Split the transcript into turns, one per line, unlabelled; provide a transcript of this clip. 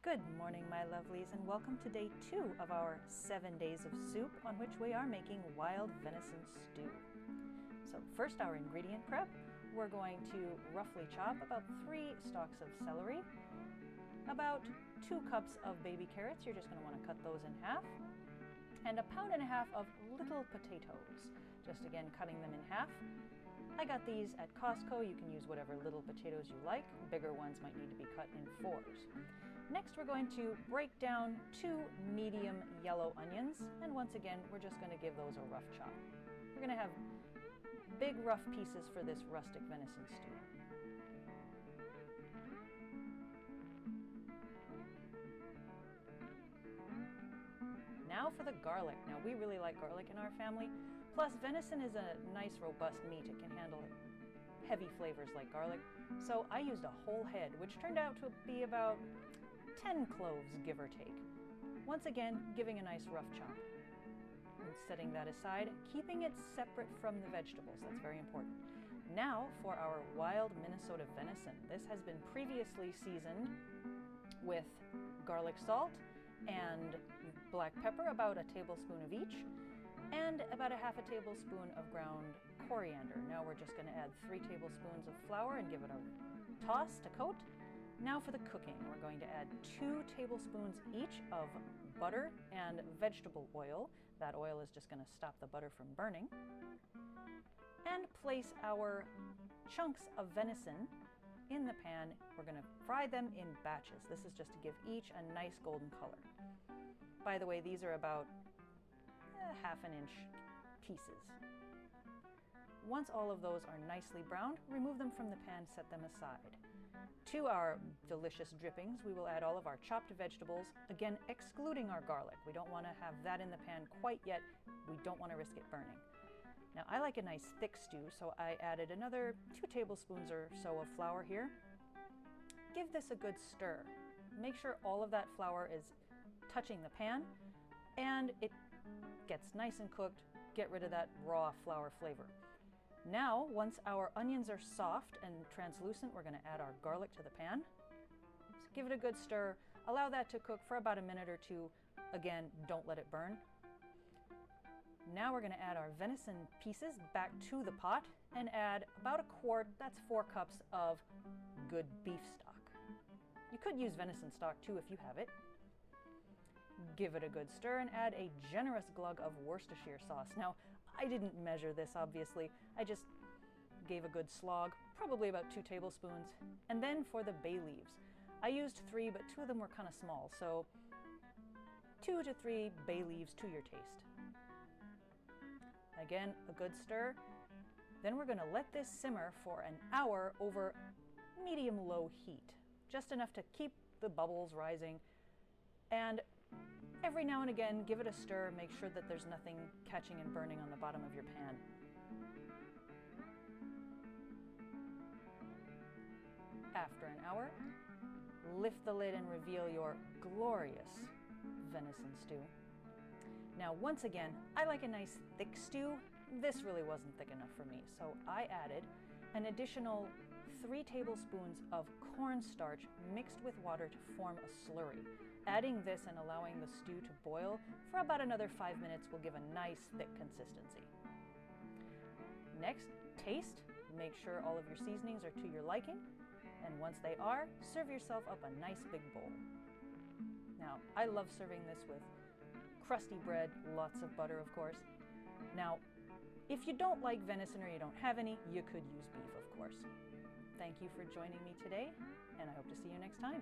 Good morning, my lovelies, and welcome to day 2 of our 7 days of soup on which we are making wild venison stew. So first, our ingredient prep. We're going to roughly chop about 3 stalks of celery, about 2 cups of baby carrots, you're just going to want to cut those in half, and a pound and a half of little potatoes, just again cutting them in half. I got these at Costco. You can use whatever little potatoes you like. Bigger ones might need to be cut in 4s. Next, we're going to break down 2 medium yellow onions, and once again, we're just going to give those a rough chop. We're going to have big rough pieces for this rustic venison stew. Now for the garlic. Now we really like garlic in our family. Plus, venison is a nice, robust meat. It can handle heavy flavors like garlic. So I used a whole head, which turned out to be about 10 cloves, give or take. Once again, giving a nice rough chop. And setting that aside, keeping it separate from the vegetables. That's very important. Now for our wild Minnesota venison. This has been previously seasoned with garlic salt and black pepper, about a tablespoon of each, and about a half a tablespoon of ground coriander. Now we're just going to add 3 tablespoons of flour and give it a toss to coat. Now for the cooking, we're going to add 2 tablespoons each of butter and vegetable oil. That oil is just going to stop the butter from burning. And place our chunks of venison in the pan. We're going to fry them in batches. This is just to give each a nice golden color. By the way, these are about ½ inch pieces. Once all of those are nicely browned, remove them from the pan, set them aside. To our delicious drippings, we will add all of our chopped vegetables, again excluding our garlic. We don't want to have that in the pan quite yet. We don't want to risk it burning. Now I like a nice thick stew, so I added another 2 tablespoons or so of flour here. Give this a good stir. Make sure all of that flour is touching the pan and it gets nice and cooked. Get rid of that raw flour flavor. Now, once our onions are soft and translucent, we're going to add our garlic to the pan. So give it a good stir. Allow that to cook for about a minute or 2. Again, don't let it burn. Now we're going to add our venison pieces back to the pot and add about a quart, that's 4 cups of good beef stock. You could use venison stock too if you have it. Give it a good stir and add a generous glug of Worcestershire sauce. Now, I didn't measure this, obviously. I just gave a good slog, probably about 2 tablespoons. And then for the bay leaves. I used 3, but 2 of them were kind of small, so 2 to 3 bay leaves to your taste. Again, a good stir. Then we're going to let this simmer for an hour over medium-low heat. Just enough to keep the bubbles rising. And every now and again, give it a stir. Make sure that there's nothing catching and burning on the bottom of your pan. After an hour, lift the lid and reveal your glorious venison stew. Now, once again, I like a nice thick stew. This really wasn't thick enough for me, so I added an additional 3 tablespoons of cornstarch mixed with water to form a slurry. Adding this and allowing the stew to boil for about another 5 minutes will give a nice thick consistency. Next, taste. Make sure all of your seasonings are to your liking. And once they are, serve yourself up a nice big bowl. Now, I love serving this with crusty bread, lots of butter, of course. Now, if you don't like venison or you don't have any, you could use beef, of course. Thank you for joining me today, and I hope to see you next time.